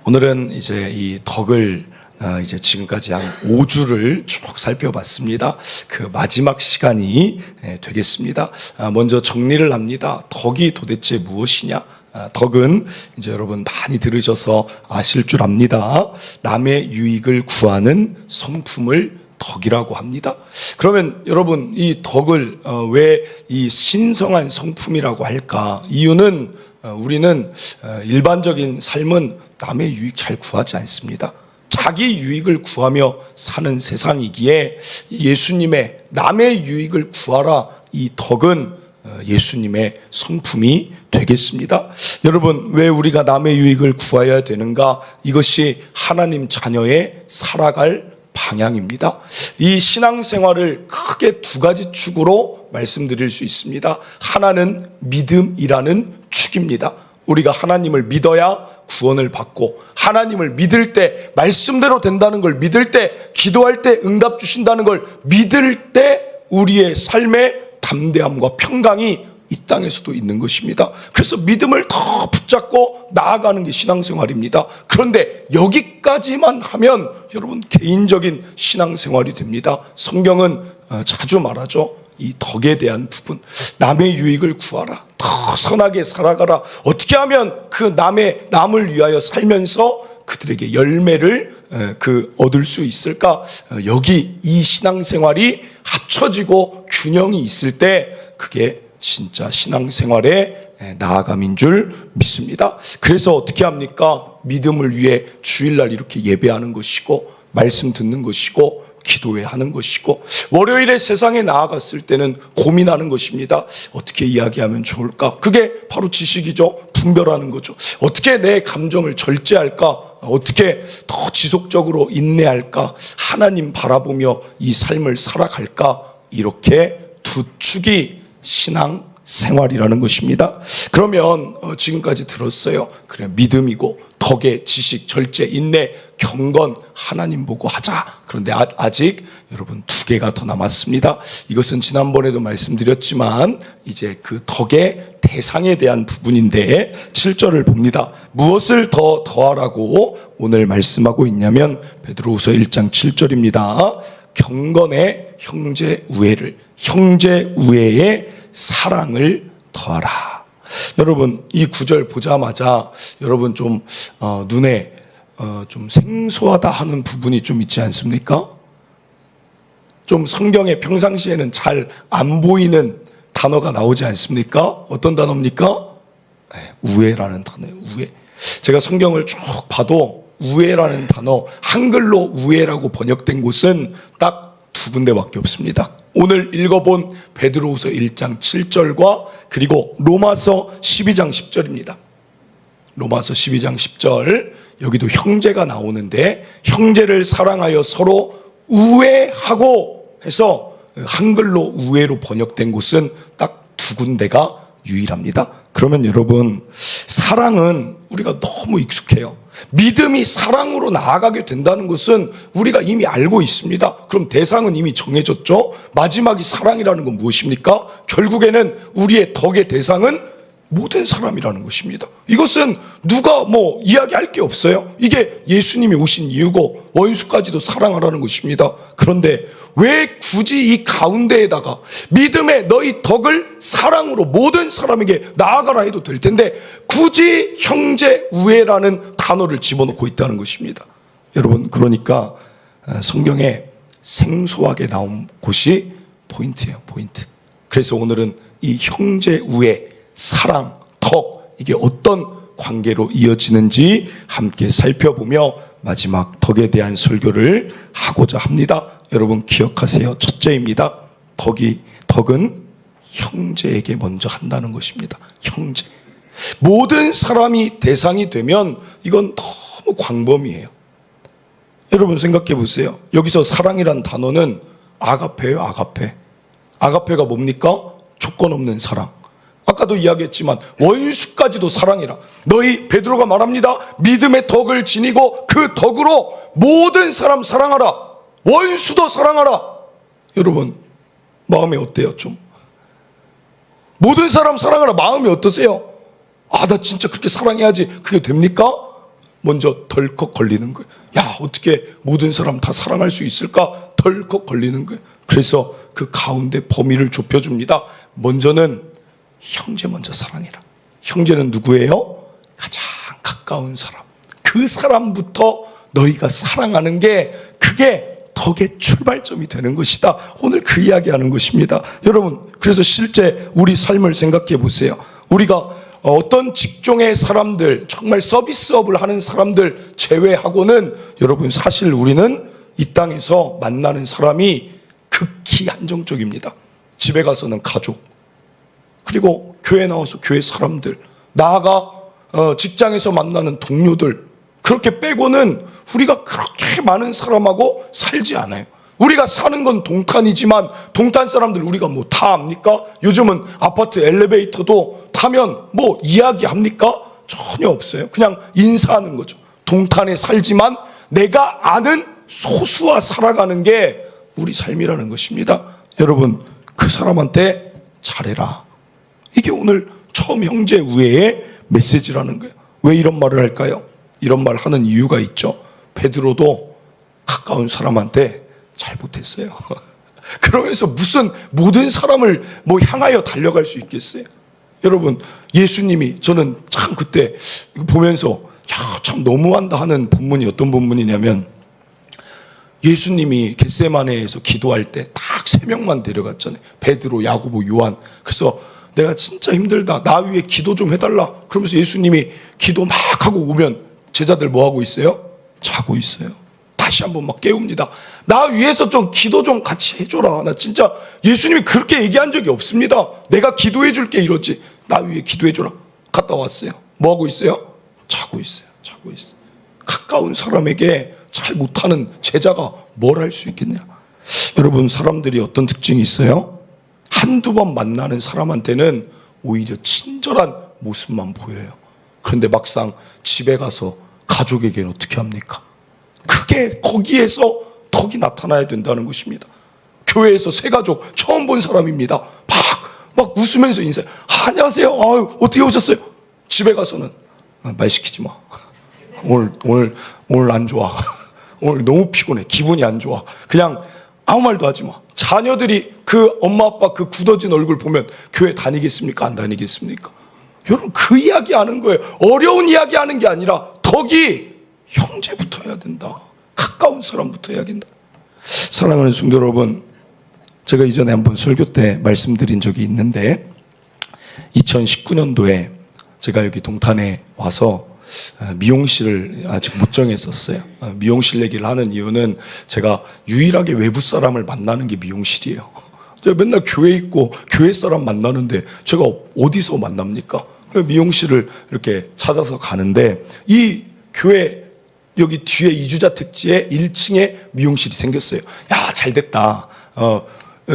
오늘은 이제 이 덕을 이제 지금까지 한 5주를 쭉 살펴봤습니다. 그 마지막 시간이 되겠습니다. 먼저 정리를 합니다. 덕이 도대체 무엇이냐? 덕은 이제 여러분 많이 들으셔서 아실 줄 압니다. 남의 유익을 구하는 성품을 덕이라고 합니다. 그러면 여러분, 이 덕을 왜 이 신성한 성품이라고 할까? 이유는 우리는 일반적인 삶은 남의 유익 잘 구하지 않습니다. 자기 유익을 구하며 사는 세상이기에 예수님의 남의 유익을 구하라, 이 덕은 예수님의 성품이 되겠습니다. 여러분, 왜 우리가 남의 유익을 구해야 되는가? 이것이 하나님 자녀의 살아갈 방향입니다. 이 신앙생활을 크게 두 가지 축으로 말씀드릴 수 있습니다. 하나는 믿음이라는 축입니다. 우리가 하나님을 믿어야 구원을 받고, 하나님을 믿을 때 말씀대로 된다는 걸 믿을 때, 기도할 때 응답 주신다는 걸 믿을 때 우리의 삶의 담대함과 평강이 이 땅에서도 있는 것입니다. 그래서 믿음을 더 붙잡고 나아가는 게 신앙생활입니다. 그런데 여기까지만 하면 여러분 개인적인 신앙생활이 됩니다. 성경은 자주 말하죠. 이 덕에 대한 부분, 남의 유익을 구하라, 더 선하게 살아가라. 어떻게 하면 그 남을 위하여 살면서 그들에게 열매를 얻을 수 있을까? 여기 이 신앙생활이 합쳐지고 균형이 있을 때 그게 진짜 신앙생활의 나아감인 줄 믿습니다. 그래서 어떻게 합니까? 믿음을 위해 주일날 이렇게 예배하는 것이고, 말씀 듣는 것이고, 기도회 하는 것이고, 월요일에 세상에 나아갔을 때는 고민하는 것입니다. 어떻게 이야기하면 좋을까? 그게 바로 지식이죠. 분별하는 거죠. 어떻게 내 감정을 절제할까? 어떻게 더 지속적으로 인내할까? 하나님 바라보며 이 삶을 살아갈까? 이렇게 두 축이 신앙 생활이라는 것입니다. 그러면 지금까지 들었어요. 그래, 믿음이고 덕의 지식, 절제, 인내, 경건, 하나님 보고 하자. 그런데 아직 여러분 두 개가 더 남았습니다. 이것은 지난번에도 말씀드렸지만 이제 그 덕의 대상에 대한 부분인데 7절을 봅니다. 무엇을 더 더하라고 오늘 말씀하고 있냐면 베드로후서 1장 7절입니다. 경건의 형제 우애의 사랑을 더하라. 여러분, 이 구절 보자마자 여러분 좀 눈에 좀 생소하다 하는 부분이 좀 있지 않습니까? 좀 성경에 평상시에는 잘 안 보이는 단어가 나오지 않습니까? 어떤 단어입니까? 우애라는 단어예요. 우애. 제가 성경을 쭉 봐도 우애라는 단어, 한글로 우애라고 번역된 곳은 딱 두 군데밖에 없습니다. 오늘 읽어본 베드로후서 1장 7절과 그리고 로마서 12장 10절입니다. 로마서 12장 10절, 여기도 형제가 나오는데 형제를 사랑하여 서로 우애하고 해서 한글로 우애로 번역된 곳은 딱 두 군데가 유일합니다. 그러면 여러분, 사랑은 우리가 너무 익숙해요. 믿음이 사랑으로 나아가게 된다는 것은 우리가 이미 알고 있습니다. 그럼 대상은 이미 정해졌죠. 마지막이 사랑이라는 건 무엇입니까? 결국에는 우리의 덕의 대상은 모든 사람이라는 것입니다. 이것은 누가 이야기할 게 없어요. 이게 예수님이 오신 이유고 원수까지도 사랑하라는 것입니다. 그런데 왜 굳이 이 가운데에다가 믿음의 너희 덕을 사랑으로 모든 사람에게 나아가라 해도 될 텐데 굳이 형제 우애라는 단어를 집어넣고 있다는 것입니다. 여러분, 그러니까 성경에 생소하게 나온 곳이 포인트예요. 포인트. 그래서 오늘은 이 형제 우애, 사랑, 덕, 이게 어떤 관계로 이어지는지 함께 살펴보며 마지막 덕에 대한 설교를 하고자 합니다. 여러분 기억하세요. 첫째입니다. 덕은 형제에게 먼저 한다는 것입니다. 형제. 모든 사람이 대상이 되면 이건 너무 광범위해요. 여러분 생각해 보세요. 여기서 사랑이란 단어는 아가페예요. 아가페가 뭡니까? 조건 없는 사랑. 아까도 이야기했지만 원수까지도 사랑이라. 너희 베드로가 말합니다. 믿음의 덕을 지니고 그 덕으로 모든 사람 사랑하라. 원수도 사랑하라. 여러분 마음이 어때요? 좀 모든 사람 사랑하라. 마음이 어떠세요? 나 진짜 그렇게 사랑해야지. 그게 됩니까? 먼저 덜컥 걸리는 거예요. 야, 어떻게 모든 사람 다 사랑할 수 있을까? 덜컥 걸리는 거예요. 그래서 그 가운데 범위를 좁혀줍니다. 먼저는 형제 먼저 사랑해라. 형제는 누구예요? 가장 가까운 사람. 그 사람부터 너희가 사랑하는 게 그게 덕의 출발점이 되는 것이다. 오늘 그 이야기하는 것입니다. 여러분, 그래서 실제 우리 삶을 생각해 보세요. 우리가 어떤 직종의 사람들, 정말 서비스업을 하는 사람들 제외하고는 여러분 사실 우리는 이 땅에서 만나는 사람이 극히 한정적입니다. 집에 가서는 가족, 그리고 교회 나와서 교회 사람들, 나아가 직장에서 만나는 동료들, 그렇게 빼고는 우리가 그렇게 많은 사람하고 살지 않아요. 우리가 사는 건 동탄이지만 동탄 사람들 우리가 뭐 다 압니까? 요즘은 아파트 엘리베이터도 타면 뭐 이야기합니까? 전혀 없어요. 그냥 인사하는 거죠. 동탄에 살지만 내가 아는 소수와 살아가는 게 우리 삶이라는 것입니다. 여러분, 그 사람한테 잘해라. 이게 오늘 처음 형제 우애의 메시지라는 거예요. 왜 이런 말을 할까요? 이런 말 하는 이유가 있죠. 베드로도 가까운 사람한테 잘못했어요. 그러면서 무슨 모든 사람을 뭐 향하여 달려갈 수 있겠어요? 여러분, 예수님이, 저는 참 그때 보면서 야, 참 너무한다 하는 본문이 어떤 본문이냐면, 예수님이 겟세마네에서 기도할 때 딱 3명만 데려갔잖아요. 베드로, 야고보, 요한. 그래서 내가 진짜 힘들다, 나 위해 기도 좀 해달라. 그러면서 예수님이 기도 막 하고 오면 제자들 뭐 하고 있어요? 자고 있어요. 다시 한번 막 깨웁니다. 나 위해서 좀 기도 좀 같이 해줘라. 나 진짜 예수님이 그렇게 얘기한 적이 없습니다. 내가 기도해 줄게 이러지. 나 위해 기도해 줘라. 갔다 왔어요. 뭐 하고 있어요? 자고 있어요. 자고 있어요. 가까운 사람에게 잘 못하는 제자가 뭘 할 수 있겠냐. 여러분, 사람들이 어떤 특징이 있어요? 한두 번 만나는 사람한테는 오히려 친절한 모습만 보여요. 그런데 막상 집에 가서 가족에게는 어떻게 합니까? 그게 거기에서 덕이 나타나야 된다는 것입니다. 교회에서 새 가족 처음 본 사람입니다. 막 웃으면서 인사해. 안녕하세요. 아유, 어떻게 오셨어요? 집에 가서는 말 시키지 마. 오늘 안 좋아. 오늘 너무 피곤해. 기분이 안 좋아. 그냥 아무 말도 하지 마. 자녀들이 그 엄마 아빠 그 굳어진 얼굴 보면 교회 다니겠습니까? 안 다니겠습니까? 여러분, 그 이야기 하는 거예요. 어려운 이야기 하는 게 아니라 덕이 형제부터 해야 된다. 가까운 사람부터 해야 된다. 사랑하는 성도 여러분, 제가 이전에 한번 설교 때 말씀드린 적이 있는데 2019년도에 제가 여기 동탄에 와서 미용실을 아직 못 정했었어요. 미용실 얘기를 하는 이유는 제가 유일하게 외부 사람을 만나는 게 미용실이에요. 제가 맨날 교회 있고 교회 사람 만나는데 제가 어디서 만납니까? 미용실을 이렇게 찾아서 가는데 이 교회 여기 뒤에 이주자 택지에 1층에 미용실이 생겼어요. 야, 잘 됐다.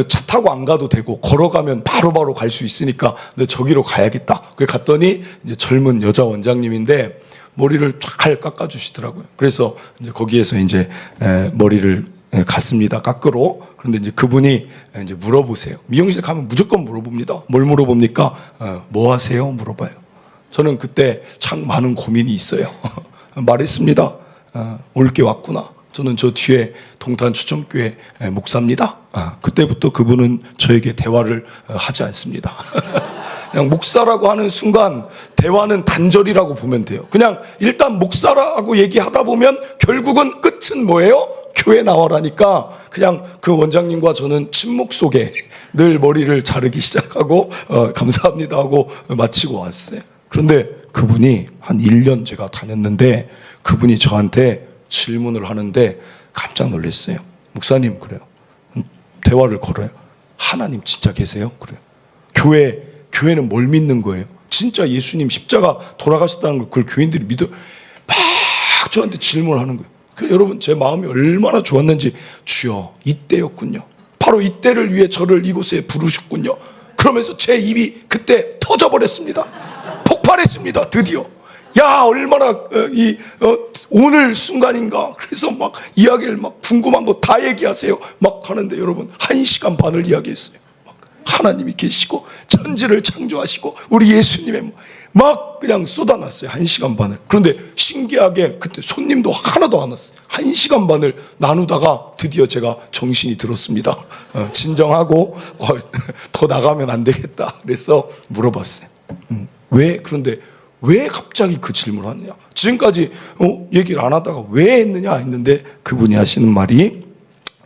차 타고 안 가도 되고 걸어가면 바로바로 갈 수 있으니까 저기로 가야겠다. 그래 갔더니 이제 젊은 여자 원장님인데 머리를 잘 깎아주시더라고요. 그래서 이제 거기에서 이제 머리를 갔습니다. 깎으러. 그런데 이제 그분이 이제 물어보세요. 미용실 가면 무조건 물어봅니다. 뭘 물어봅니까? 뭐 하세요? 물어봐요. 저는 그때 참 많은 고민이 있어요. 말했습니다. 올게 왔구나. 저는 저 뒤에 동탄 추천교회 목사입니다. 그때부터 그분은 저에게 대화를 하지 않습니다. 그냥 목사라고 하는 순간 대화는 단절이라고 보면 돼요. 그냥 일단 목사라고 얘기하다 보면 결국은 끝은 뭐예요? 교회 나와라니까 그냥 그 원장님과 저는 침묵 속에 늘 머리를 자르기 시작하고 감사합니다 하고 마치고 왔어요. 그런데 그분이 한 1년 제가 다녔는데 그분이 저한테 질문을 하는데 깜짝 놀랐어요. 목사님, 그래요. 대화를 걸어요. 하나님 진짜 계세요? 그래요. 교회는 뭘 믿는 거예요? 진짜 예수님 십자가 돌아가셨다는 걸 그걸 교인들이 믿어. 막 저한테 질문을 하는 거예요. 여러분, 제 마음이 얼마나 좋았는지, 주여, 이때였군요. 바로 이때를 위해 저를 이곳에 부르셨군요. 그러면서 제 입이 그때 터져버렸습니다. 폭발했습니다. 드디어. 야, 얼마나 오늘 순간인가. 그래서 막 이야기를 막 궁금한 거 다 얘기하세요. 막 하는데 여러분 1시간 반을 이야기했어요. 막 하나님이 계시고 천지를 창조하시고 우리 예수님의 막 그냥 쏟아놨어요. 1시간 반을. 그런데 신기하게 그때 손님도 하나도 안 왔어요. 1시간 반을 나누다가 드디어 제가 정신이 들었습니다. 진정하고 더 나가면 안 되겠다. 그래서 물어봤어요. 그런데 왜 갑자기 그 질문을 하느냐. 지금까지 얘기를 안 하다가 왜 했느냐 했는데 그분이 하시는 말이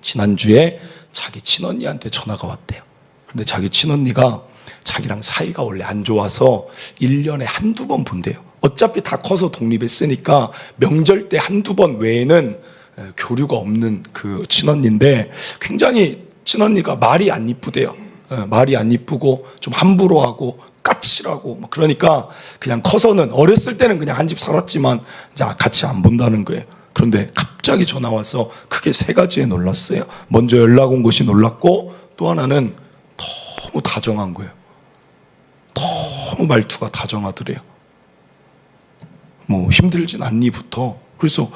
지난주에 자기 친언니한테 전화가 왔대요. 근데 자기 친언니가 자기랑 사이가 원래 안 좋아서 1년에 한두 번 본대요. 어차피 다 커서 독립했으니까 명절 때 한두 번 외에는 교류가 없는 그 친언니인데 굉장히 친언니가 말이 안 이쁘대요. 말이 안 이쁘고 좀 함부로 하고 까칠하고 그러니까 그냥 커서는 어렸을 때는 그냥 한 집 살았지만 이제 같이 안 본다는 거예요. 그런데 갑자기 전화 와서 크게 3가지에 놀랐어요. 먼저 연락 온 것이 놀랐고 또 하나는 너무 다정한 거예요. 너무 말투가 다정하더래요. 뭐 힘들진 않니부터. 그래서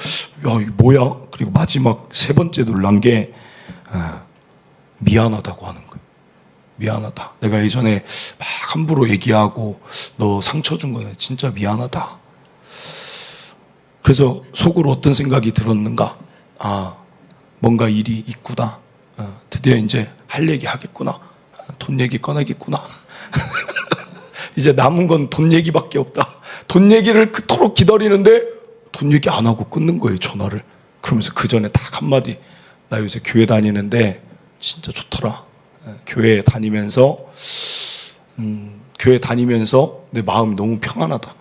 야 이게 뭐야? 그리고 마지막 3번째 놀란 게 미안하다고 하는 거예요. 미안하다. 내가 예전에 막 함부로 얘기하고 너 상처 준 거는 진짜 미안하다. 그래서 속으로 어떤 생각이 들었는가? 뭔가 일이 있구나. 드디어 이제 할 얘기 하겠구나. 돈 얘기 꺼내겠구나. 이제 남은 건 돈 얘기밖에 없다. 돈 얘기를 그토록 기다리는데 돈 얘기 안 하고 끊는 거예요, 전화를. 그러면서 그 전에 딱 한마디. 나 요새 교회 다니는데 진짜 좋더라. 교회 다니면서 내 마음이 너무 평안하다.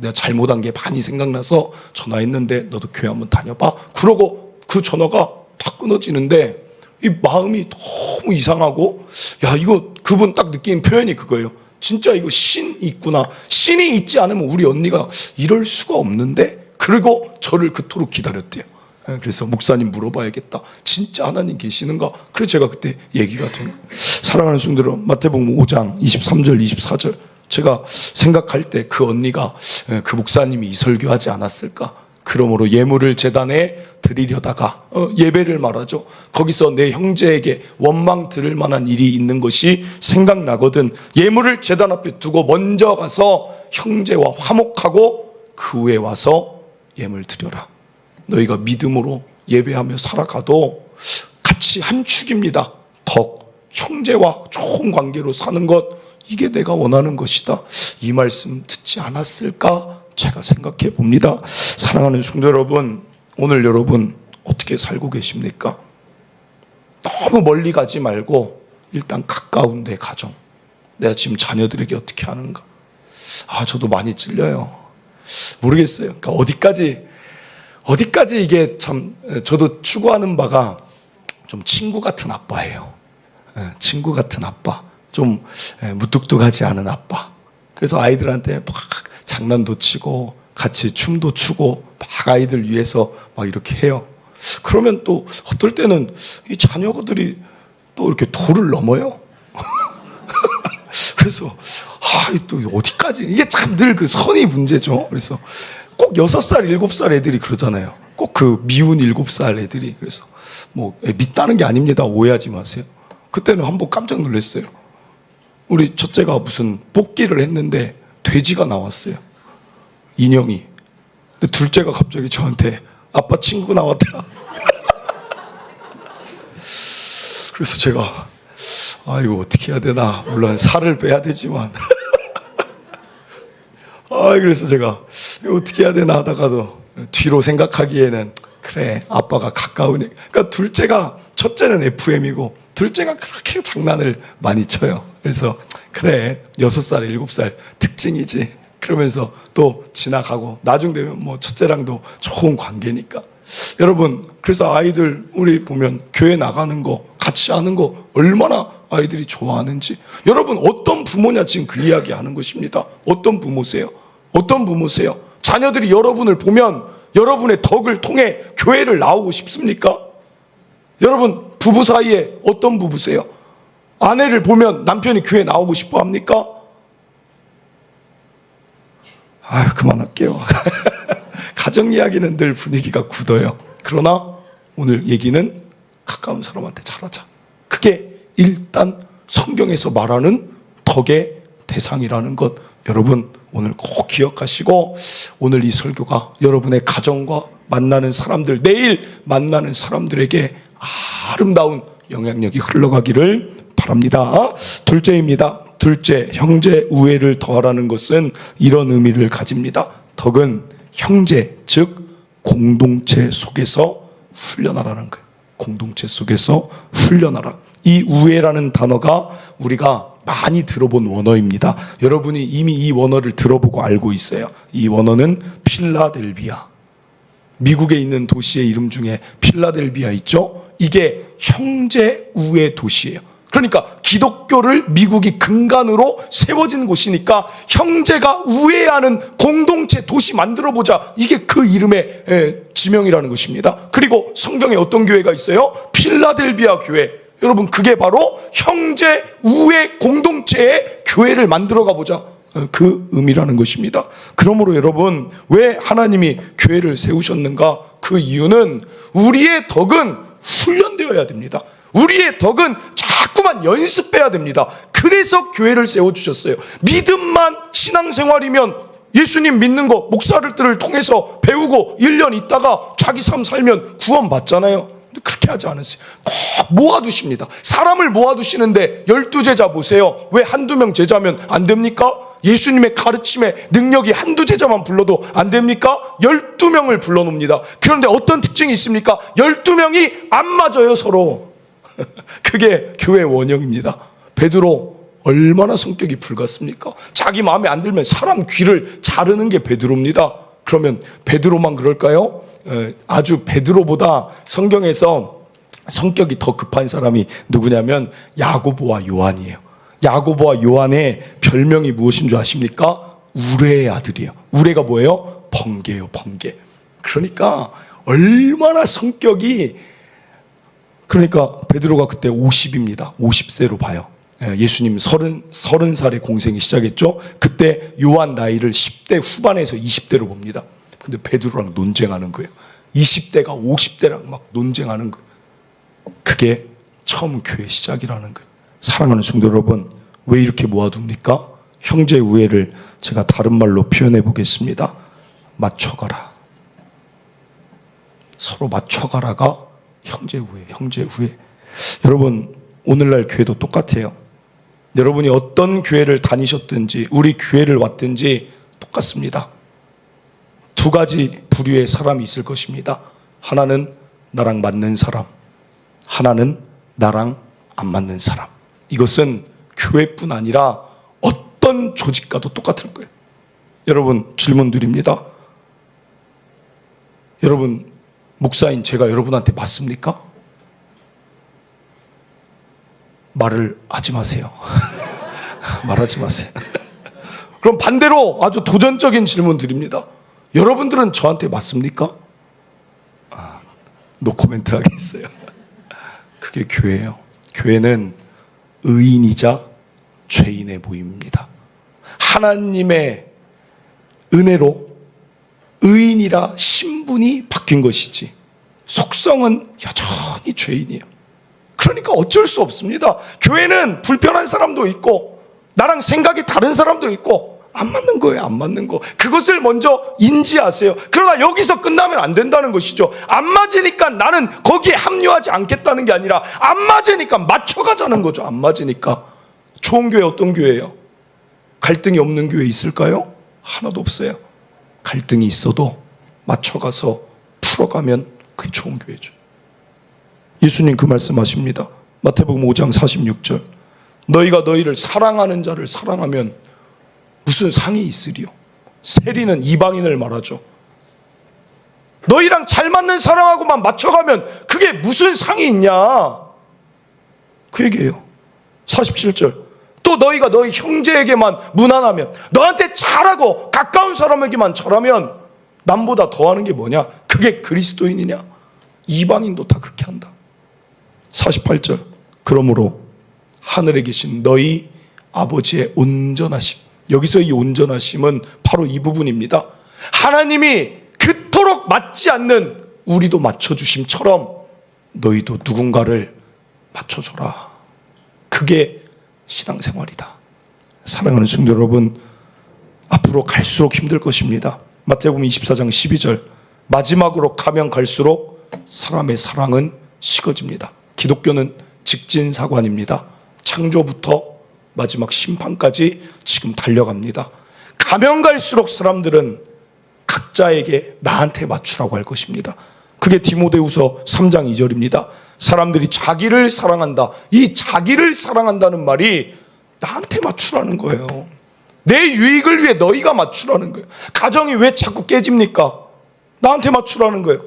내가 잘못한 게 많이 생각나서 전화했는데 너도 교회 한번 다녀봐. 그러고 그 전화가 딱 끊어지는데 이 마음이 너무 이상하고 이거 그분 딱 느끼는 표현이 그거예요. 진짜 이거 신이 있구나. 신이 있지 않으면 우리 언니가 이럴 수가 없는데. 그리고 저를 그토록 기다렸대요. 그래서 목사님 물어봐야겠다. 진짜 하나님 계시는가? 그래서 제가 그때 얘기가 된 거예요. 사랑하는 성도 여러분, 마태복음 5장 23절 24절 제가 생각할 때 그 언니가 그 목사님이 이 설교하지 않았을까? 그러므로 예물을 제단에 드리려다가 예배를 말하죠. 거기서 내 형제에게 원망 들을 만한 일이 있는 것이 생각나거든 예물을 제단 앞에 두고 먼저 가서 형제와 화목하고 그 후에 와서 예물 드려라. 너희가 믿음으로 예배하며 살아가도 같이 한 축입니다. 덕, 형제와 좋은 관계로 사는 것, 이게 내가 원하는 것이다. 이 말씀 듣지 않았을까? 제가 생각해 봅니다. 사랑하는 성도 여러분, 오늘 여러분 어떻게 살고 계십니까? 너무 멀리 가지 말고 일단 가까운 데 가정. 내가 지금 자녀들에게 어떻게 하는가? 저도 많이 찔려요. 모르겠어요. 그러니까 어디까지 이게 참 저도 추구하는 바가 좀 친구 같은 아빠예요. 친구 같은 아빠. 좀 무뚝뚝하지 않은 아빠. 그래서 아이들한테 막 장난도 치고 같이 춤도 추고 막 아이들 위해서 막 이렇게 해요. 그러면 또 어떨 때는 이 자녀들이 또 이렇게 도를 넘어요. 그래서 또 어디까지 이게 참 늘 그 선이 문제죠. 그래서 꼭 6살, 7살 애들이 그러잖아요. 꼭 그 미운 7살 애들이. 그래서 뭐 믿다는 게 아닙니다. 오해하지 마세요. 그때는 한번 깜짝 놀랐어요. 우리 첫째가 무슨 뽑기를 했는데 돼지가 나왔어요. 인형이. 근데 둘째가 갑자기 저한테 아빠 친구 나왔다. 그래서 제가 이거 어떻게 해야 되나. 물론 살을 빼야 되지만 그래서 제가 이거 어떻게 해야 되나 하다가도 뒤로 생각하기에는 그래 아빠가 가까우니까. 그러니까 둘째가, 첫째는 FM이고 둘째가 그렇게 장난을 많이 쳐요. 그래서 그래 6살 7살 특징이지. 그러면서 또 지나가고 나중 되면 뭐 첫째랑도 좋은 관계니까. 여러분, 그래서 아이들 우리 보면 교회 나가는 거 같이 하는 거 얼마나 아이들이 좋아하는지. 여러분 어떤 부모냐 지금 그 이야기 하는 것입니다. 어떤 부모세요? 어떤 부모세요? 자녀들이 여러분을 보면 여러분의 덕을 통해 교회를 나오고 싶습니까? 여러분 부부 사이에 어떤 부부세요? 아내를 보면 남편이 교회 나오고 싶어 합니까? 그만할게요. 가정 이야기는 늘 분위기가 굳어요. 그러나 오늘 얘기는 가까운 사람한테 잘하자. 그게 일단 성경에서 말하는 덕의 대상이라는 것 여러분 오늘 꼭 기억하시고, 오늘 이 설교가 여러분의 가정과 만나는 사람들, 내일 만나는 사람들에게 아름다운 영향력이 흘러가기를 바랍니다. 둘째입니다. 둘째, 형제 우애를 더하라는 것은 이런 의미를 가집니다. 덕은 형제, 즉 공동체 속에서 훈련하라는 거예요. 공동체 속에서 훈련하라. 이 우애라는 단어가 우리가 많이 들어본 원어입니다. 여러분이 이미 이 원어를 들어보고 알고 있어요. 이 원어는 필라델비아. 미국에 있는 도시의 이름 중에 필라델비아 있죠? 이게 형제 우애 도시예요. 그러니까 기독교를 미국이 근간으로 세워진 곳이니까 형제가 우애하는 공동체 도시 만들어보자. 이게 그 이름의 지명이라는 것입니다. 그리고 성경에 어떤 교회가 있어요? 필라델비아 교회. 여러분, 그게 바로 형제 우애 공동체의 교회를 만들어 가보자. 그 의미라는 것입니다. 그러므로 여러분, 왜 하나님이 교회를 세우셨는가? 그 이유는 우리의 덕은 훈련되어야 됩니다. 우리의 덕은 자꾸만 연습해야 됩니다. 그래서 교회를 세워주셨어요. 믿음만 신앙생활이면 예수님 믿는 거 목사들을 통해서 배우고 1년 있다가 자기 삶 살면 구원 받잖아요. 그렇게 하지 않았어요. 꼭 모아두십니다. 사람을 모아두시는데 12제자 보세요. 왜 한두 명 제자면 안 됩니까? 예수님의 가르침에 능력이 한두 제자만 불러도 안 됩니까? 12명을 불러놓습니다. 그런데 어떤 특징이 있습니까? 12명이 안 맞아요, 서로. 그게 교회의 원형입니다. 베드로 얼마나 성격이 불같습니까? 자기 마음에 안 들면 사람 귀를 자르는 게 베드로입니다. 그러면 베드로만 그럴까요? 아주 베드로보다 성경에서 성격이 더 급한 사람이 누구냐면 야고보와 요한이에요. 야고보와 요한의 별명이 무엇인 줄 아십니까? 우레의 아들이에요. 우레가 뭐예요? 번개예요, 번개. 그러니까 얼마나 성격이, 그러니까 베드로가 그때 50입니다. 50세로 봐요. 예수님 30살에 공생이 시작했죠. 그때 요한 나이를 10대 후반에서 20대로 봅니다. 근데 베드로랑 논쟁하는 거예요. 20대가 50대랑 막 논쟁하는 거예요. 그게 처음 교회 시작이라는 거예요. 사랑하는 성도 여러분, 왜 이렇게 모아둡니까? 형제 우애를 제가 다른 말로 표현해 보겠습니다. 맞춰가라. 서로 맞춰가라가 형제 우애, 형제 우애. 여러분, 오늘날 교회도 똑같아요. 여러분이 어떤 교회를 다니셨든지 우리 교회를 왔든지 똑같습니다. 두 가지 부류의 사람이 있을 것입니다. 하나는 나랑 맞는 사람, 하나는 나랑 안 맞는 사람. 이것은 교회뿐 아니라 어떤 조직과도 똑같을 거예요. 여러분, 질문 드립니다. 여러분, 목사인 제가 여러분한테 맞습니까? 말을 하지 마세요. 말하지 마세요. 그럼 반대로 아주 도전적인 질문 드립니다. 여러분들은 저한테 맞습니까? 노코멘트 하겠어요. 그게 교회예요. 교회는 의인이자 죄인의 모임입니다. 하나님의 은혜로 의인이라 신분이 바뀐 것이지 속성은 여전히 죄인이에요. 그러니까 어쩔 수 없습니다. 교회는 불편한 사람도 있고 나랑 생각이 다른 사람도 있고 안 맞는 거예요. 안 맞는 거. 그것을 먼저 인지하세요. 그러나 여기서 끝나면 안 된다는 것이죠. 안 맞으니까 나는 거기에 합류하지 않겠다는 게 아니라 안 맞으니까 맞춰가자는 거죠. 안 맞으니까. 좋은 교회 어떤 교회예요? 갈등이 없는 교회 있을까요? 하나도 없어요. 갈등이 있어도 맞춰가서 풀어가면 그게 좋은 교회죠. 예수님 그 말씀하십니다. 마태복음 5장 46절. 너희가 너희를 사랑하는 자를 사랑하면 무슨 상이 있으리요? 세리는 이방인을 말하죠. 너희랑 잘 맞는 사람하고만 맞춰가면 그게 무슨 상이 있냐? 그 얘기예요. 47절. 또 너희가 너희 형제에게만 무난하면, 너한테 잘하고 가까운 사람에게만 절하면 남보다 더하는 게 뭐냐? 그게 그리스도인이냐? 이방인도 다 그렇게 한다. 48절. 그러므로 하늘에 계신 너희 아버지의 온전하심. 여기서 이 온전하심은 바로 이 부분입니다. 하나님이 그토록 맞지 않는 우리도 맞춰주심처럼 너희도 누군가를 맞춰줘라. 그게 신앙생활이다. 사랑하는 성도 여러분, 앞으로 갈수록 힘들 것입니다. 마태복음 24장 12절, 마지막으로 가면 갈수록 사람의 사랑은 식어집니다. 기독교는 직진사관입니다. 창조부터 마지막 심판까지 지금 달려갑니다. 가면 갈수록 사람들은 각자에게 나한테 맞추라고 할 것입니다. 그게 디모데후서 3장 2절입니다. 사람들이 자기를 사랑한다. 이 자기를 사랑한다는 말이 나한테 맞추라는 거예요. 내 유익을 위해 너희가 맞추라는 거예요. 가정이 왜 자꾸 깨집니까? 나한테 맞추라는 거예요.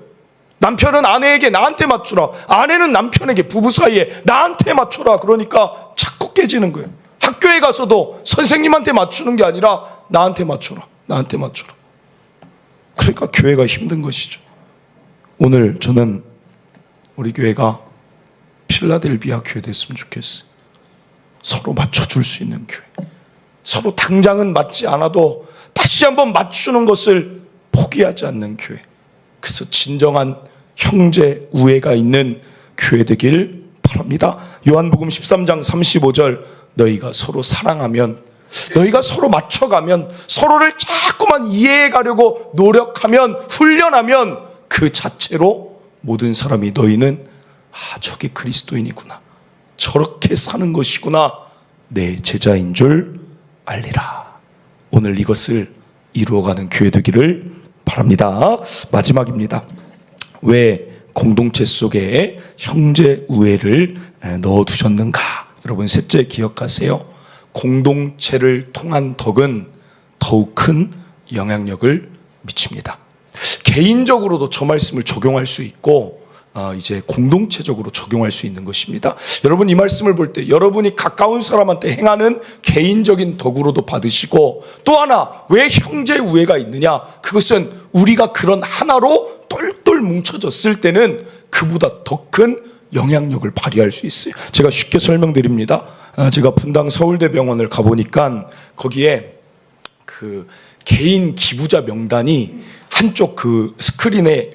남편은 아내에게 나한테 맞추라. 아내는 남편에게, 부부 사이에 나한테 맞춰라. 그러니까 자꾸 깨지는 거예요. 학교에 가서도 선생님한테 맞추는 게 아니라 나한테 맞춰라. 나한테 맞춰라. 그러니까 교회가 힘든 것이죠. 오늘 저는 우리 교회가 필라델비아 교회 됐으면 좋겠어요. 서로 맞춰줄 수 있는 교회. 서로 당장은 맞지 않아도 다시 한번 맞추는 것을 포기하지 않는 교회. 그래서 진정한 형제 우애가 있는 교회 되길 바랍니다. 요한복음 13장 35절, 너희가 서로 사랑하면, 너희가 서로 맞춰가면, 서로를 자꾸만 이해해 가려고 노력하면, 훈련하면 그 자체로 모든 사람이 너희는 저게 그리스도인이구나, 저렇게 사는 것이구나, 내 제자인 줄 알리라. 오늘 이것을 이루어가는 교회 되기를 바랍니다. 마지막입니다. 왜 공동체 속에 형제 우애를 넣어두셨는가? 여러분, 셋째 기억하세요. 공동체를 통한 덕은 더욱 큰 영향력을 미칩니다. 개인적으로도 저 말씀을 적용할 수 있고 이제 공동체적으로 적용할 수 있는 것입니다. 여러분, 이 말씀을 볼 때 여러분이 가까운 사람한테 행하는 개인적인 덕으로도 받으시고, 또 하나 왜 형제 우애가 있느냐? 그것은 우리가 그런 하나로 똘똘 뭉쳐졌을 때는 그보다 더 큰 영향력을 발휘할 수 있어요. 제가 쉽게 설명드립니다. 제가 분당 서울대병원을 가보니까 거기에 그 개인 기부자 명단이 한쪽 그 스크린에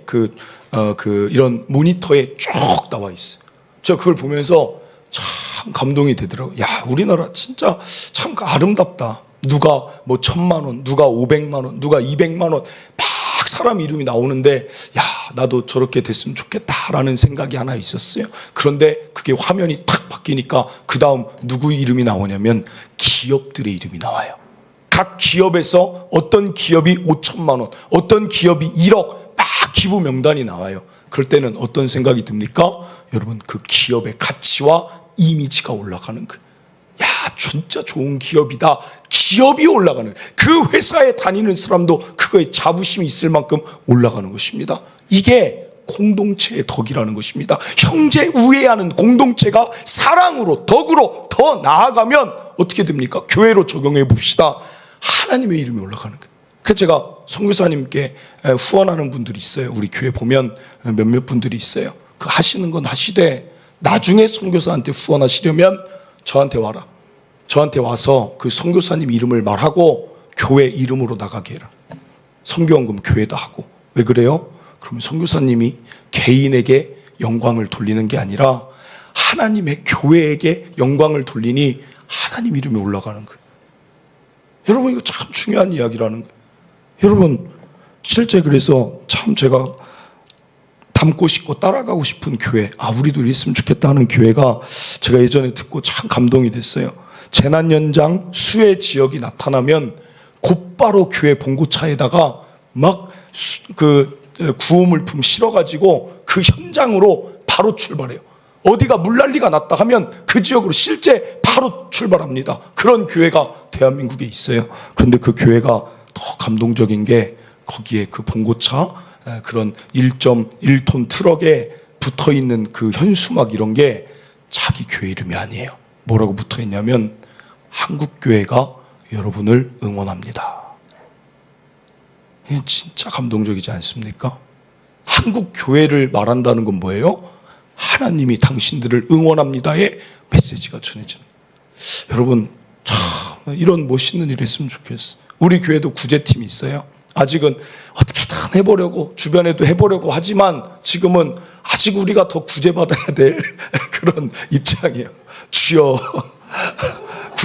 이런 모니터에 쭉 나와 있어요. 제가 그걸 보면서 참 감동이 되더라고요. 야, 우리나라 진짜 참 아름답다. 누가 뭐 1,000만 원, 누가 500만 원, 누가 200만 원, 막 사람 이름이 나오는데, 야, 나도 저렇게 됐으면 좋겠다라는 생각이 하나 있었어요. 그런데 그게 화면이 탁 바뀌니까 그 다음 누구 이름이 나오냐면 기업들의 이름이 나와요. 각 기업에서 어떤 기업이 5천만 원, 어떤 기업이 1억, 막 기부 명단이 나와요. 그럴 때는 어떤 생각이 듭니까? 여러분, 그 기업의 가치와 이미지가 올라가는 거예요. 야, 진짜 좋은 기업이다. 기업이 올라가는 거예요. 그 회사에 다니는 사람도 그거에 자부심이 있을 만큼 올라가는 것입니다. 이게 공동체의 덕이라는 것입니다. 형제 우애하는 공동체가 사랑으로, 덕으로 더 나아가면 어떻게 됩니까? 교회로 적용해 봅시다. 하나님의 이름이 올라가는 거예요. 그래서 제가 선교사님께 후원하는 분들이 있어요. 우리 교회 보면 몇몇 분들이 있어요. 그 하시는 건 하시되 나중에 선교사한테 후원하시려면 저한테 와라. 저한테 와서 그 선교사님 이름을 말하고 교회 이름으로 나가게 해라. 선교원금 교회다 하고. 왜 그래요? 그러면 선교사님이 개인에게 영광을 돌리는 게 아니라 하나님의 교회에게 영광을 돌리니 하나님 이름이 올라가는 거예요. 여러분, 이거 참 중요한 이야기라는 거예요. 여러분, 실제 그래서 참 제가 닮고 싶고 따라가고 싶은 교회, 우리도 이랬으면 좋겠다 하는 교회가 제가 예전에 듣고 참 감동이 됐어요. 재난 현장 수해 지역이 나타나면 곧바로 교회 봉고차에다가 막 구호물품 실어가지고 그 현장으로 바로 출발해요. 어디가 물난리가 났다 하면 그 지역으로 실제 바로 출발합니다. 그런 교회가 대한민국에 있어요. 그런데 그 교회가 더 감동적인 게 거기에 그 봉고차, 그런 1.1톤 트럭에 붙어있는 그 현수막 이런 게 자기 교회 이름이 아니에요. 뭐라고 붙어있냐면 한국교회가 여러분을 응원합니다. 이게 진짜 감동적이지 않습니까? 한국교회를 말한다는 건 뭐예요? 하나님이 당신들을 응원합니다의 메시지가 전해지는. 여러분, 참 이런 멋있는 일이 했으면 좋겠어요. 우리 교회도 구제팀이 있어요. 아직은 어떻게든 해보려고, 주변에도 해보려고 하지만 지금은 아직 우리가 더 구제받아야 될 그런 입장이에요. 주여,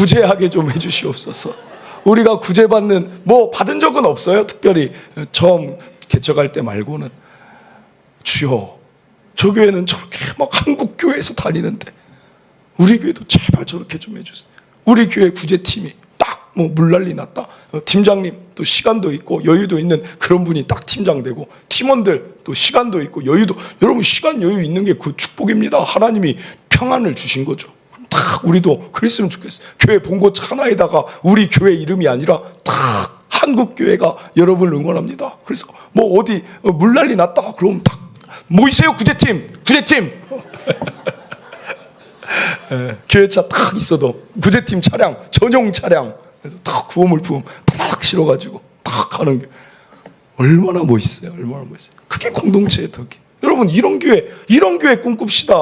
구제하게 좀 해주시옵소서. 우리가 구제받는 받은 적은 없어요. 특별히 처음 개척할 때 말고는. 주여, 저 교회는 저렇게 막 한국 교회에서 다니는데 우리 교회도 제발 저렇게 좀 해주세요. 우리 교회 구제팀이 딱 물난리 났다. 팀장님 또 시간도 있고 여유도 있는 그런 분이 딱 팀장 되고, 팀원들 또 시간도 있고 여유도, 여러분 시간 여유 있는 게 그 축복입니다. 하나님이 평안을 주신 거죠. 딱 우리도 그랬으면 좋겠어요. 교회 본고차 하나에다가 우리 교회 이름이 아니라 딱 한국교회가 여러분을 응원합니다. 그래서 어디 물난리 났다 그러면 딱 모이세요 구제팀 교회차 딱 있어도 구제팀 차량, 전용 차량, 그래서 딱 구호물품 딱 실어가지고 딱 하는 게 얼마나 멋있어요. 얼마나 멋있어요. 그게 공동체의 덕이. 여러분 이런 교회 꿈꿉시다.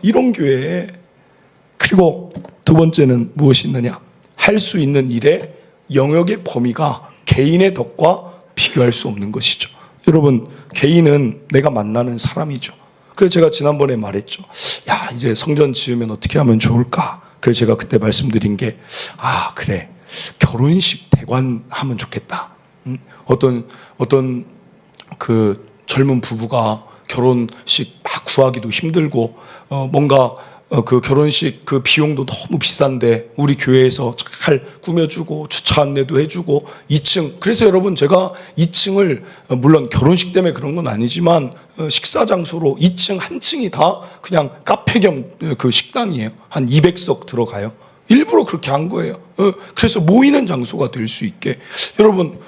이런 교회. 그리고 두 번째는 무엇이 있느냐? 할 수 있는 일의 영역의 범위가 개인의 덕과 비교할 수 없는 것이죠. 여러분 개인은 내가 만나는 사람이죠. 그래서 제가 지난번에 말했죠. 야, 이제 성전 지으면 어떻게 하면 좋을까? 그래서 제가 그때 말씀드린 게, 그래, 결혼식 대관 하면 좋겠다. 어떤 그 젊은 부부가 결혼식 막 구하기도 힘들고, 뭔가 그 결혼식 그 비용도 너무 비싼데 우리 교회에서 잘 꾸며주고 주차 안내도 해주고 2층, 그래서 여러분 제가 2층을 물론 결혼식 때문에 그런 건 아니지만 식사 장소로 2층 한 층이 다 그냥 카페 겸 그 식당이에요. 한 200석 들어가요. 일부러 그렇게 한 거예요. 그래서 모이는 장소가 될 수 있게. 여러분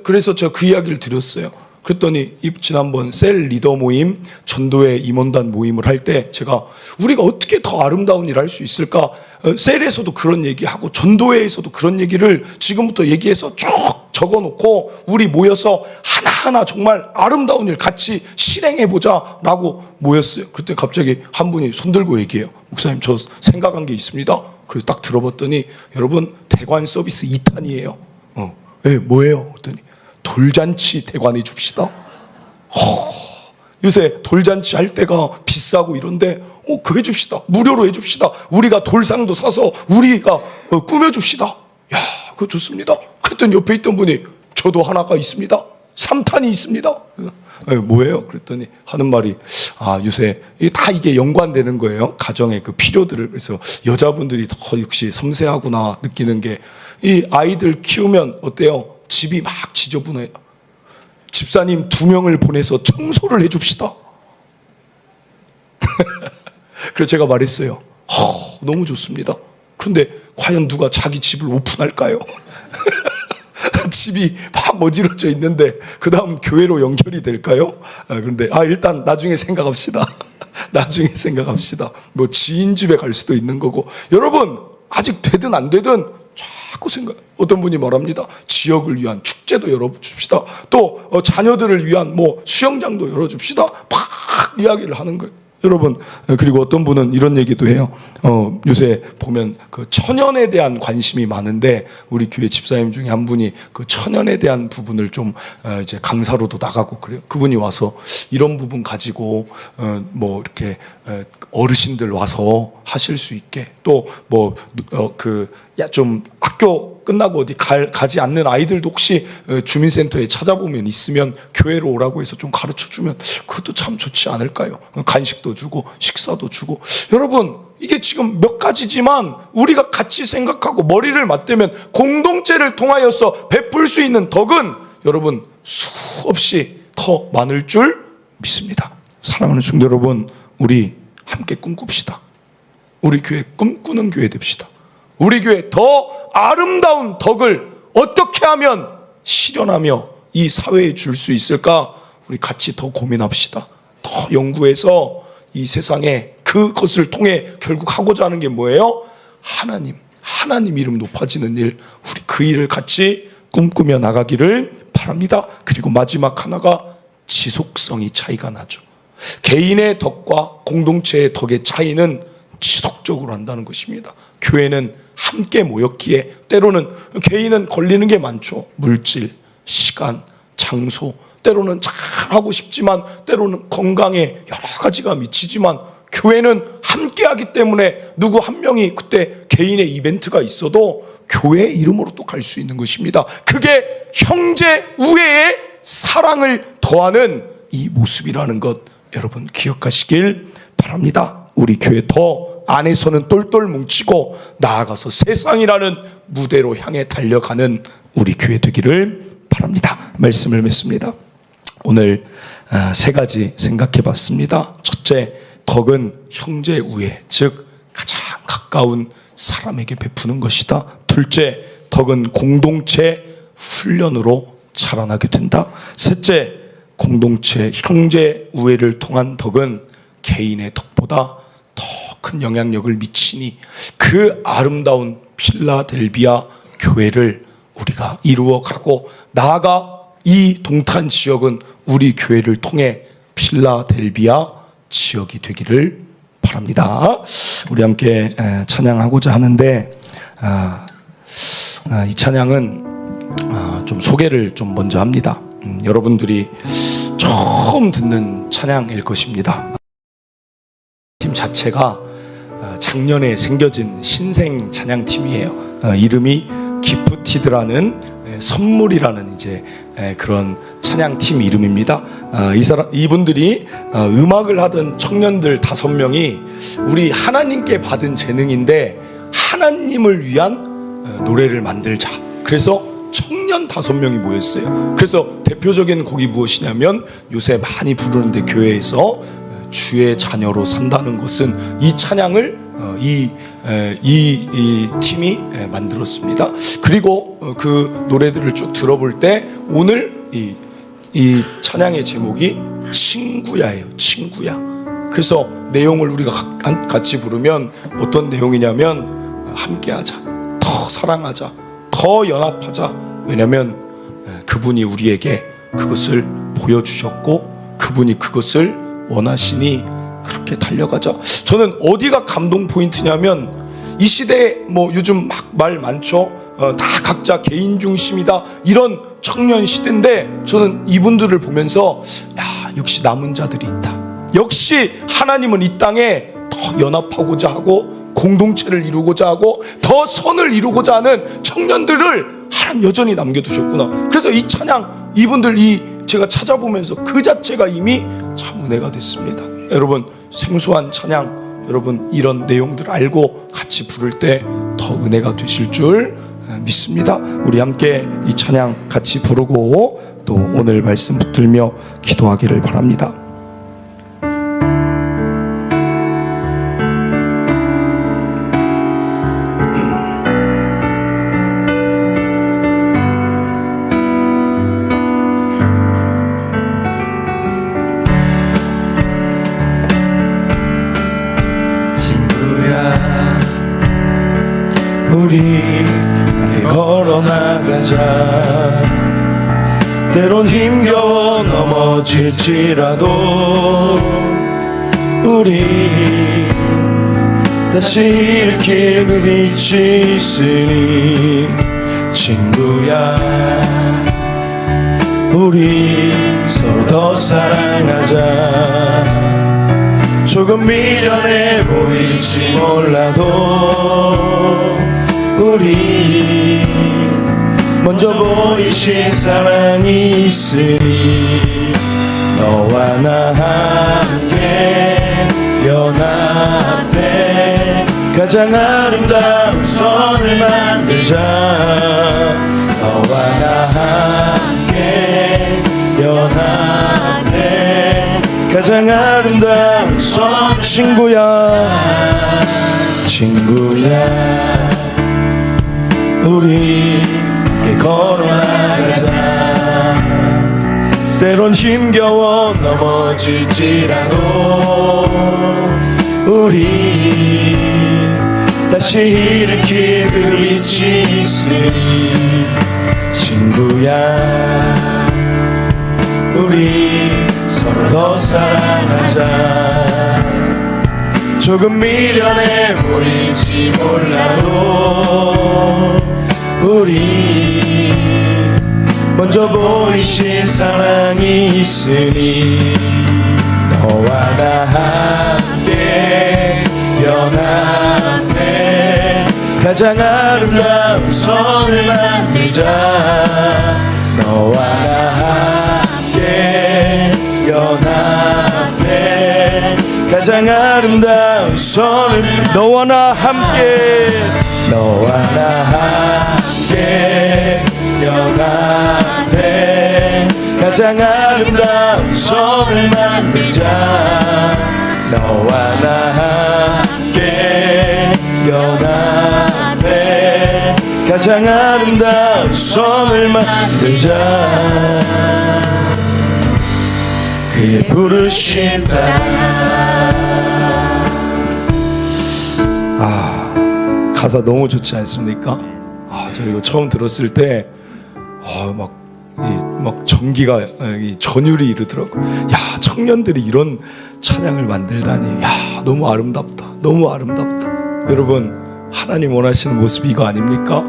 그래서 제가 그 이야기를 드렸어요. 그랬더니 지난번 셀 리더 모임, 전도회 임원단 모임을 할 때 제가 우리가 어떻게 더 아름다운 일을 할 수 있을까? 셀에서도 그런 얘기하고 전도회에서도 그런 얘기를 지금부터 얘기해서 쭉 적어놓고 우리 모여서 하나하나 정말 아름다운 일 같이 실행해보자 라고 모였어요. 그때 갑자기 한 분이 손들고 얘기해요. 목사님 저 생각한 게 있습니다. 그래서 딱 들어봤더니 여러분 대관 서비스 2탄이에요. 네, 뭐예요? 그랬더니 돌잔치 대관해 줍시다. 요새 돌잔치 할 때가 비싸고 이런데 그거 해줍시다. 무료로 해줍시다. 우리가 돌상도 사서 우리가 꾸며줍시다. 야, 그거 좋습니다. 그랬더니 옆에 있던 분이 저도 하나가 있습니다. 3탄이 있습니다. 뭐예요? 그랬더니 하는 말이 요새 이게 연관되는 거예요. 가정의 그 필요들을. 그래서 여자분들이 더 역시 섬세하구나 느끼는 게, 이 아이들 키우면 어때요? 집이 막 지저분해요. 집사님 2명을 보내서 청소를 해줍시다. 그래서 제가 말했어요. 너무 좋습니다. 그런데 과연 누가 자기 집을 오픈할까요? 집이 막 어지러져 있는데 그 다음 교회로 연결이 될까요? 그런데 일단 나중에 생각합시다. 나중에 생각합시다. 지인 집에 갈 수도 있는 거고. 여러분 아직 되든 안 되든 자꾸 생각. 어떤 분이 말합니다. 지역을 위한 축제도 열어줍시다. 또 자녀들을 위한 수영장도 열어줍시다. 막 이야기를 하는 거예요. 여러분 그리고 어떤 분은 이런 얘기도 해요. 요새 보면 그 천연에 대한 관심이 많은데 우리 교회 집사님 중에 한 분이 그 천연에 대한 부분을 좀 이제 강사로도 나가고 그래요. 그분이 와서 이런 부분 가지고 이렇게 어르신들 와서 하실 수 있게, 또 좀 학교 끝나고 어디 가지 않는 아이들도 혹시 주민센터에 찾아보면 있으면 교회로 오라고 해서 좀 가르쳐주면 그것도 참 좋지 않을까요? 간식도 주고 식사도 주고. 여러분 이게 지금 몇 가지지만 우리가 같이 생각하고 머리를 맞대면 공동체를 통하여서 베풀 수 있는 덕은 여러분 수없이 더 많을 줄 믿습니다. 사랑하는 성도 여러분, 우리 함께 꿈꿉시다. 우리 교회 꿈꾸는 교회 됩시다. 우리 교회 더 아름다운 덕을 어떻게 하면 실현하며 이 사회에 줄 수 있을까? 우리 같이 더 고민합시다. 더 연구해서 이 세상에 그것을 통해 결국 하고자 하는 게 뭐예요? 하나님 이름 높아지는 일, 우리 그 일을 같이 꿈꾸며 나가기를 바랍니다. 그리고 마지막 하나가 지속성이 차이가 나죠. 개인의 덕과 공동체의 덕의 차이는 지속적으로 한다는 것입니다. 교회는 함께 모였기에 때로는 개인은 걸리는 게 많죠. 물질, 시간, 장소, 때로는 잘하고 싶지만 때로는 건강에 여러 가지가 미치지만 교회는 함께 하기 때문에 누구 한 명이 그때 개인의 이벤트가 있어도 교회 이름으로 또 갈 수 있는 것입니다. 그게 형제 우애의 사랑을 더하는 이 모습이라는 것 여러분 기억하시길 바랍니다. 우리 교회 더 안에서는 똘똘 뭉치고 나아가서 세상이라는 무대로 향해 달려가는 우리 교회 되기를 바랍니다. 말씀을 맺습니다. 오늘 세 가지 생각해 봤습니다. 첫째, 덕은 형제 우애, 즉 가장 가까운 사람에게 베푸는 것이다. 둘째, 덕은 공동체 훈련으로 자라나게 된다. 셋째, 공동체 형제 우애를 통한 덕은 개인의 덕보다 더 큰 영향력을 미치니 그 아름다운 필라델비아 교회를 우리가 이루어가고 나아가 이 동탄 지역은 우리 교회를 통해 필라델비아 지역이 되기를 바랍니다. 우리 함께 찬양하고자 하는데 이 찬양은 좀 소개를 좀 먼저 합니다. 여러분들이 처음 듣는 찬양일 것입니다. 팀 자체가 작년에 생겨진 신생 찬양팀이에요. 이름이 기프티드라는 선물이라는 이제 그런 찬양팀 이름입니다. 이분들이 음악을 하던 청년들 5명이 우리 하나님께 받은 재능인데 하나님을 위한 노래를 만들자. 그래서 청년 5명이 모였어요. 그래서 대표적인 곡이 무엇이냐면 요새 많이 부르는데 교회에서 주의 자녀로 산다는 것은 이 찬양을 이 팀이 만들었습니다. 그리고 그 노래들을 쭉 들어볼 때 오늘 이 찬양의 제목이 친구야예요. 친구야. 그래서 내용을 우리가 같이 부르면 어떤 내용이냐면 함께하자, 더 사랑하자, 더 연합하자. 왜냐하면 그분이 우리에게 그것을 보여주셨고 그분이 그것을 원하시니 그렇게 달려가자. 저는 어디가 감동 포인트냐면 이 시대에 뭐 요즘 막 말 많죠. 다 각자 개인 중심이다 이런 청년 시대인데 저는 이분들을 보면서 야, 역시 남은 자들이 있다. 역시 하나님은 이 땅에 더 연합하고자 하고 공동체를 이루고자 하고 더 선을 이루고자 하는 청년들을 하나님 여전히 남겨두셨구나. 그래서 이 찬양 이분들 제가 찾아보면서 그 자체가 이미 참 은혜가 됐습니다. 여러분 생소한 찬양 여러분 이런 내용들 알고 같이 부를 때 더 은혜가 되실 줄 믿습니다. 우리 함께 이 찬양 같이 부르고 또 오늘 말씀 붙들며 기도하기를 바랍니다. 우리 함께 걸어나가자. 때론 힘겨워 넘어질지라도 우리 다시 일으킬 그 빛이 있으니 친구야 우리 서로 더 사랑하자. 조금 미련해 보일지 몰라도 우리 먼저 보이신 사랑이 있으니 너와 나 함께 연합해 가장 아름다운 선을 만들자. 너와 나 함께 연합해 가장 아름다운 선. 친구야 친구야 우리 함께 걸어나가자. 때론 힘겨워 넘어질지라도 우리 다시 일으킬 그 빛이 있으니 친구야 우리 서로 더 사랑하자. 조금 미련해 보일지 몰라도 우리 먼저 보이신 사랑이 있으니 너와 나 함께 연합해 가장 아름다운 선을 만들자. 너와 나 함께 연합해 가장 아름다운 선을. 너와 나 함께, 너와 나 함께 연합해 가장 아름다운 선을 만들자. 너와 나 함께 연합해 가장 아름다운 선을 만들자. 그의 부르심 따라. 가사 너무 좋지 않습니까? 저 이거 처음 들었을 때 막 전기가 전율이 이르더라고. 야, 청년들이 이런 찬양을 만들다니. 야, 너무 아름답다. 너무 아름답다. 여러분, 하나님 원하시는 모습이 이거 아닙니까?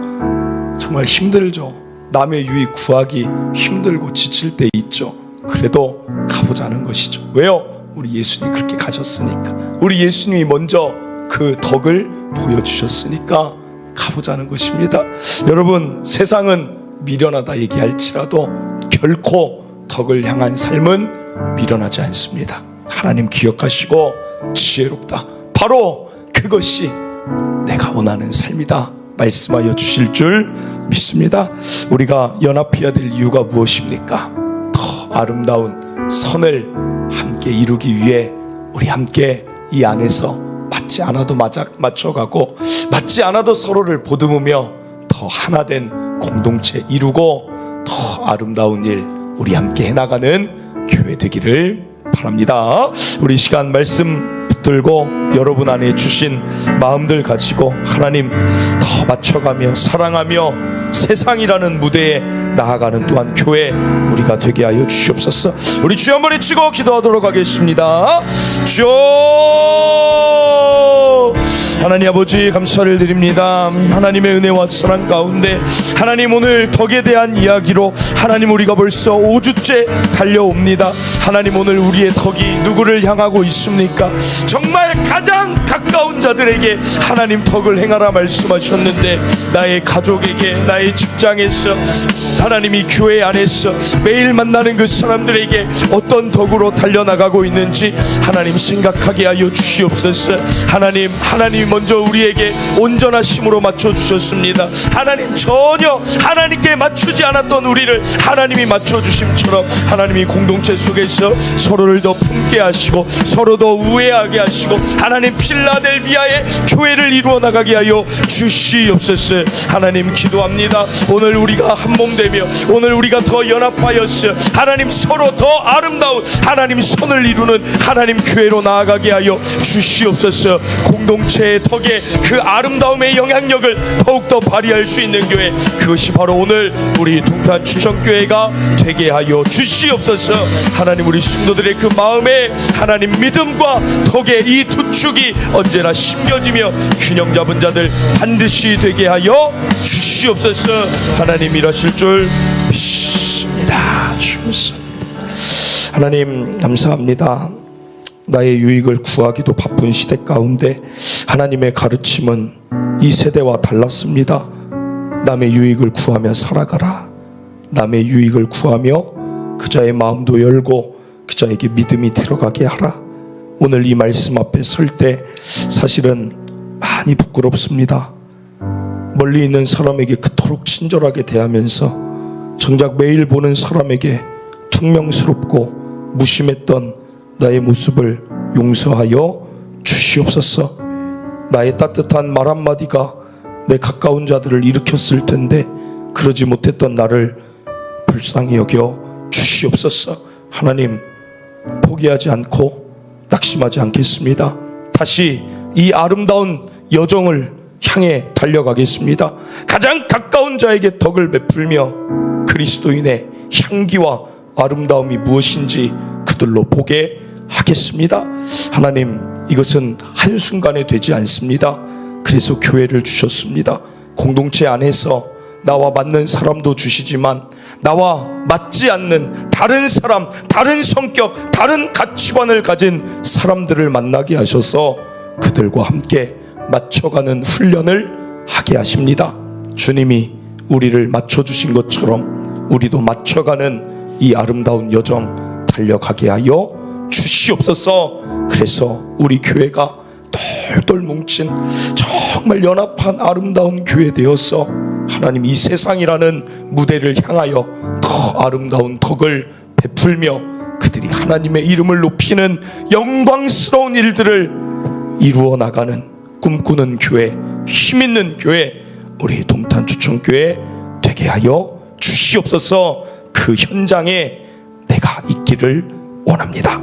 정말 힘들죠. 남의 유익 구하기 힘들고 지칠 때 있죠. 그래도 가보자는 것이죠. 왜요? 우리 예수님이 그렇게 가셨으니까. 우리 예수님이 먼저 그 덕을 보여주셨으니까 가보자는 것입니다. 여러분, 세상은 미련하다 얘기할지라도 결코 덕을 향한 삶은 미련하지 않습니다. 하나님 기억하시고 지혜롭다, 바로 그것이 내가 원하는 삶이다 말씀하여 주실 줄 믿습니다. 우리가 연합해야 될 이유가 무엇입니까? 더 아름다운 선을 함께 이루기 위해 우리 함께 이 안에서 맞지 않아도 맞춰가고 맞지 않아도 서로를 보듬으며 더 하나된 공동체 이루고 더 아름다운 일 우리 함께 해나가는 교회 되기를 바랍니다. 우리 시간 말씀 붙들고 여러분 안에 주신 마음들 가지고 하나님 더 맞춰가며 사랑하며 세상이라는 무대에 나아가는 또한 교회 우리가 되게 하여 주시옵소서. 우리 주여 한번 외치고 기도하도록 하겠습니다. 주여, 하나님 아버지 감사를 드립니다. 하나님의 은혜와 사랑 가운데 하나님 오늘 덕에 대한 이야기로 하나님 우리가 벌써 5주째 달려옵니다. 하나님 오늘 우리의 덕이 누구를 향하고 있습니까? 정말 가장 가까운 자들에게 하나님 덕을 행하라 말씀하셨는데 나의 가족에게, 나의 직장에서, 하나님이 교회 안에서 매일 만나는 그 사람들에게 어떤 덕으로 달려나가고 있는지 하나님 생각하게 하여 주시옵소서. 하나님 먼저 우리에게 온전하심으로 맞춰주셨습니다. 하나님 전혀 하나님께 맞추지 않았던 우리를 하나님이 맞춰주심처럼 하나님이 공동체 속에서 서로를 더 품게 하시고 서로 더 우애하게 하시고 하나님 필라델비아의 교회를 이루어 나가게 하여 주시옵소서. 하나님 기도합니다. 오늘 우리가 한 몸 되며 오늘 우리가 더 연합하여서 하나님 서로 더 아름다운 하나님 선을 이루는 하나님 교회로 나아가게 하여 주시옵소서. 공동체의 덕에 그 아름다움의 영향력을 더욱더 발휘할 수 있는 교회, 그것이 바로 오늘 우리 동탄 추천교회가 되게 하여 주시옵소서. 하나님 우리 성도들의 그 마음에 하나님 믿음과 덕의 이 두 축이 언제나 심겨지며 균형 잡은 자들 반드시 되게 하여 주시옵소서. 하나님 일하실 줄 믿습니다. 주옵소서. 하나님 감사합니다. 나의 유익을 구하기도 바쁜 시대 가운데 하나님의 가르침은 이 세대와 달랐습니다. 남의 유익을 구하며 살아가라. 남의 유익을 구하며 그자의 마음도 열고 그자에게 믿음이 들어가게 하라. 오늘 이 말씀 앞에 설 때 사실은 많이 부끄럽습니다. 멀리 있는 사람에게 그토록 친절하게 대하면서 정작 매일 보는 사람에게 퉁명스럽고 무심했던 나의 모습을 용서하여 주시옵소서. 나의 따뜻한 말 한마디가 내 가까운 자들을 일으켰을 텐데 그러지 못했던 나를 불쌍히 여겨 주시옵소서. 하나님 포기하지 않고 낙심하지 않겠습니다. 다시 이 아름다운 여정을 향해 달려가겠습니다. 가장 가까운 자에게 덕을 베풀며 그리스도인의 향기와 아름다움이 무엇인지 그들로 보게 하겠습니다. 하나님 이것은 한순간에 되지 않습니다. 그래서 교회를 주셨습니다. 공동체 안에서 나와 맞는 사람도 주시지만 나와 맞지 않는 다른 사람, 다른 성격, 다른 가치관을 가진 사람들을 만나게 하셔서 그들과 함께 맞춰가는 훈련을 하게 하십니다. 주님이 우리를 맞춰주신 것처럼 우리도 맞춰가는 이 아름다운 여정 달려가게 하여 주시옵소서. 그래서 우리 교회가 똘똘 뭉친 정말 연합한 아름다운 교회 되어서 하나님 이 세상이라는 무대를 향하여 더 아름다운 덕을 베풀며 그들이 하나님의 이름을 높이는 영광스러운 일들을 이루어 나가는 꿈꾸는 교회, 힘있는 교회, 우리 동탄주청교회 되게 하여 주시옵소서. 그 현장에 내가 있기를 원합니다.